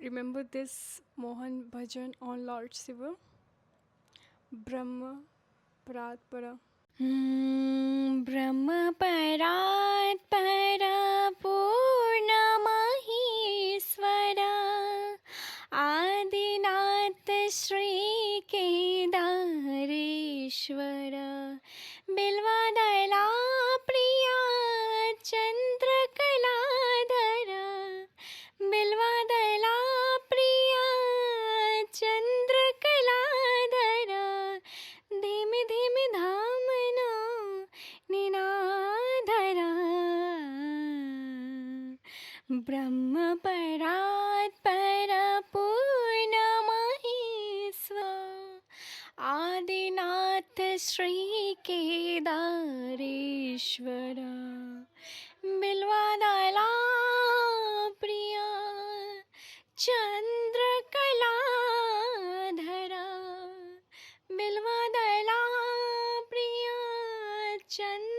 Remember this Mohan bhajan on Lord Shiva? Brahma Parat Para. ब्रह्मपरात् परपूर्णमहेश्वरा Adinath श्रीकेदारेश्वर बिल्वदला Priya चन्द्रकलाधर बिल्वदला Priya चन्द्रकलाधर धीमे धीमे धामना निनाधरा ब्रह्मपरात् परपूर्णमहेश्वर आदिनाथ श्रीकेदारेश्वर बिल्वदला प्रिया चन्द्रकलाधरा बिल्वदला प्रिया चन्द्र